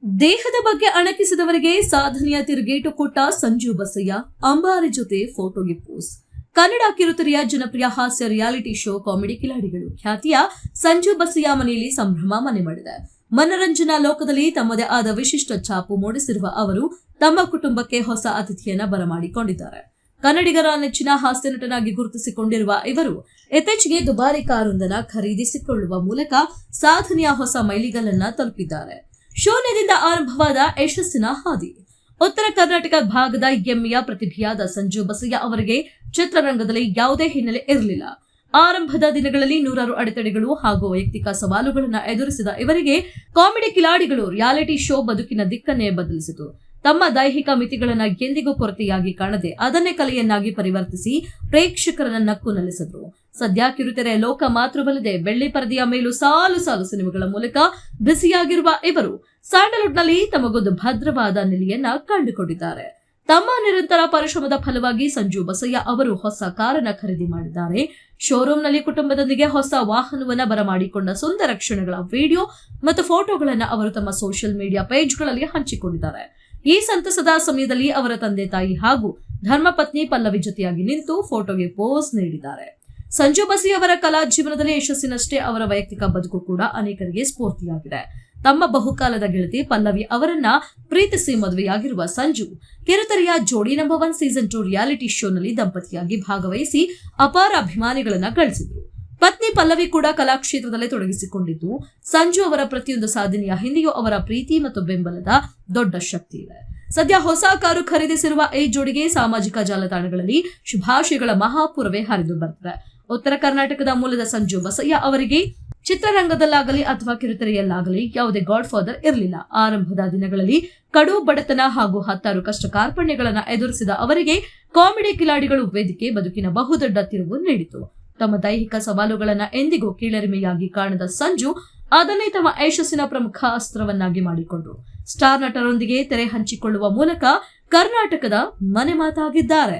ದೇಹದ ಬಗ್ಗೆ ಅಣಕಿಸಿದವರಿಗೆ ಸಾಧನೆಯ ತಿರುಗೇಟು ಕೊಟ್ಟ ಸಂಜು ಬಸಯ್ಯ ಅಂಬಾರಿ ಜೊತೆ ಫೋಟೋಗೆ ಪೋಸ್. ಕನ್ನಡ ಕಿರುತೆರೆಯ ಜನಪ್ರಿಯ ಹಾಸ್ಯ ರಿಯಾಲಿಟಿ ಶೋ ಕಾಮಿಡಿ ಕಿಲಾಡಿಗಳು ಖ್ಯಾತಿಯ ಸಂಜು ಬಸಯ್ಯ ಮನೆಯಲ್ಲಿ ಸಂಭ್ರಮ ಮನೆ ಮಾಡಿದೆ. ಮನರಂಜನಾ ಲೋಕದಲ್ಲಿ ತಮ್ಮದೇ ಆದ ವಿಶಿಷ್ಟ ಛಾಪು ಮೂಡಿಸಿರುವ ಅವರು ತಮ್ಮ ಕುಟುಂಬಕ್ಕೆ ಹೊಸ ಅತಿಥಿಯನ್ನ ಬರಮಾಡಿಕೊಂಡಿದ್ದಾರೆ. ಕನ್ನಡಿಗರ ನೆಚ್ಚಿನ ಹಾಸ್ಯ ನಟನಾಗಿ ಗುರುತಿಸಿಕೊಂಡಿರುವ ಇವರು ಇತ್ತೀಚೆಗೆ ದುಬಾರಿ ಕಾರೊಂದನ್ನು ಖರೀದಿಸಿಕೊಳ್ಳುವ ಮೂಲಕ ಸಾಧನೆಯ ಹೊಸ ಮೈಲಿಗಲ್ಲನ್ನ ತಲುಪಿದ್ದಾರೆ. ಶೂನ್ಯದಿಂದ ಆರಂಭವಾದ ಯಶಸ್ಸಿನ ಹಾದಿ. ಉತ್ತರ ಕರ್ನಾಟಕ ಭಾಗದ ಹೆಮ್ಮೆಯ ಪ್ರತಿಭೆಯಾದ ಸಂಜು ಬಸಯ್ಯ ಅವರಿಗೆ ಚಿತ್ರರಂಗದಲ್ಲಿ ಯಾವುದೇ ಹಿನ್ನೆಲೆ ಇರಲಿಲ್ಲ. ಆರಂಭದ ದಿನಗಳಲ್ಲಿ ನೂರಾರು ಅಡೆತಡೆಗಳು ಹಾಗೂ ವೈಯಕ್ತಿಕ ಸವಾಲುಗಳನ್ನು ಎದುರಿಸಿದ ಇವರಿಗೆ ಕಾಮಿಡಿ ಕಿಲಾಡಿಗಳು ರಿಯಾಲಿಟಿ ಶೋ ಬದುಕಿನ ದಿಕ್ಕನ್ನೇ ಬದಲಿಸಿತು. ತಮ್ಮ ದೈಹಿಕ ಮಿತಿಗಳನ್ನು ಎಂದಿಗೂ ಕೊರತೆಯಾಗಿ ಕಾಣದೆ ಅದನ್ನೇ ಕಲೆಯನ್ನಾಗಿ ಪರಿವರ್ತಿಸಿ ಪ್ರೇಕ್ಷಕರನ್ನ ನಕ್ಕು ನಲಿಸಿದ್ರು. ಸದ್ಯ ಕಿರುತೆರೆ ಲೋಕ ಮಾತ್ರವಲ್ಲದೆ ಬೆಳ್ಳಿ ಪರದೆಯ ಮೇಲೂ ಸಾಲು ಸಾಲು ಸಿನಿಮಾಗಳ ಮೂಲಕ ಬಿಸಿಯಾಗಿರುವ ಇವರು ಸ್ಯಾಂಡಲ್ವುಡ್ನಲ್ಲಿ ತಮಗೊಂದು ಭದ್ರವಾದ ನೆಲೆಯನ್ನ ಕಂಡುಕೊಂಡಿದ್ದಾರೆ. ತಮ್ಮ ನಿರಂತರ ಪರಿಶ್ರಮದ ಫಲವಾಗಿ ಸಂಜು ಬಸಯ್ಯ ಅವರು ಹೊಸ ಕಾರನ್ನ ಖರೀದಿ ಮಾಡಿದ್ದಾರೆ. ಶೋರೂಮ್ನಲ್ಲಿ ಕುಟುಂಬದೊಂದಿಗೆ ಹೊಸ ವಾಹನವನ್ನ ಬರಮಾಡಿಕೊಂಡ ಸುಂದರ ಕ್ಷಣಗಳ ವಿಡಿಯೋ ಮತ್ತು ಫೋಟೋಗಳನ್ನ ಅವರು ತಮ್ಮ ಸೋಷಿಯಲ್ ಮೀಡಿಯಾ ಪೇಜ್ಗಳಲ್ಲಿ ಹಂಚಿಕೊಂಡಿದ್ದಾರೆ. ಈ ಸಂತಸದ ಸಮಯದಲ್ಲಿ ಅವರ ತಂದೆ ತಾಯಿ ಹಾಗೂ ಧರ್ಮಪತ್ನಿ ಪಲ್ಲವಿ ಜೊತೆಯಾಗಿ ನಿಂತು ಫೋಟೋಗೆ ಪೋಸ್ ನೀಡಿದ್ದಾರೆ. ಸಂಜು ಬಸಯ್ಯ ಅವರ ಕಲಾ ಜೀವನದಲ್ಲಿ ಯಶಸ್ಸಿನಷ್ಟೇ ಅವರ ವೈಯಕ್ತಿಕ ಬದುಕು ಕೂಡ ಅನೇಕರಿಗೆ ಸ್ಫೂರ್ತಿಯಾಗಿದೆ. ತಮ್ಮ ಬಹುಕಾಲದ ಗೆಳತಿ ಪಲ್ಲವಿ ಅವರನ್ನ ಪ್ರೀತಿಸಿ ಮದುವೆಯಾಗಿರುವ ಸಂಜು ಕಿರುತೆರೆಯ ಜೋಡಿ ನಂಬರ್ 1 ಸೀಸನ್ 2 ರಿಯಾಲಿಟಿ ಶೋನಲ್ಲಿ ದಂಪತಿಯಾಗಿ ಭಾಗವಹಿಸಿ ಅಪಾರ ಅಭಿಮಾನಿಗಳನ್ನ ಗಳಿಸಿದ್ರು. ಪತ್ನಿ ಪಲ್ಲವಿ ಕೂಡ ಕಲಾ ಕ್ಷೇತ್ರದಲ್ಲೇ ತೊಡಗಿಸಿಕೊಂಡಿದ್ದು, ಸಂಜು ಅವರ ಪ್ರತಿಯೊಂದು ಸಾಧನೆಯ ಹಿಂದೆಯೂ ಅವರ ಪ್ರೀತಿ ಮತ್ತು ಬೆಂಬಲದ ದೊಡ್ಡ ಶಕ್ತಿ ಇದೆ. ಸದ್ಯ ಹೊಸ ಕಾರು ಖರೀದಿಸಿರುವ ಈ ಜೋಡಿಗೆ ಸಾಮಾಜಿಕ ಜಾಲತಾಣಗಳಲ್ಲಿ ಶುಭಾಶಯಗಳ ಮಹಾಪೂರವೇ ಹರಿದು ಬರ್ತದೆ. ಉತ್ತರ ಕರ್ನಾಟಕದ ಮೂಲದ ಸಂಜು ಬಸಯ್ಯ ಅವರಿಗೆ ಚಿತ್ರರಂಗದಲ್ಲಾಗಲಿ ಅಥವಾ ಕಿರುತೆರೆಯಲ್ಲಾಗಲಿ ಯಾವುದೇ ಗಾಡ್ ಫಾದರ್ ಇರಲಿಲ್ಲ. ಆರಂಭದ ದಿನಗಳಲ್ಲಿ ಕಡು ಬಡತನ ಹಾಗೂ ಹತ್ತಾರು ಕಷ್ಟ ಕಾರ್ಪಣ್ಯಗಳನ್ನು ಎದುರಿಸಿದ ಅವರಿಗೆ ಕಾಮಿಡಿ ಕಿಲಾಡಿಗಳು ವೇದಿಕೆ ಬದುಕಿನ ಬಹುದೊಡ್ಡ ತಿರುವು ನೀಡಿತು. ತಮ್ಮ ದೈಹಿಕ ಸವಾಲುಗಳನ್ನು ಎಂದಿಗೂ ಕೀಳರಿಮೆಯಾಗಿ ಕಾಣದ ಸಂಜು ಅದನ್ನೇ ತಮ್ಮ ಯಶಸ್ಸಿನ ಪ್ರಮುಖ ಅಸ್ತ್ರವನ್ನಾಗಿ ಮಾಡಿಕೊಂಡರು. ಸ್ಟಾರ್ ನಟರೊಂದಿಗೆ ತೆರೆ ಹಂಚಿಕೊಳ್ಳುವ ಮೂಲಕ ಕರ್ನಾಟಕದ ಮನೆ ಮಾತಾಗಿದ್ದಾರೆ.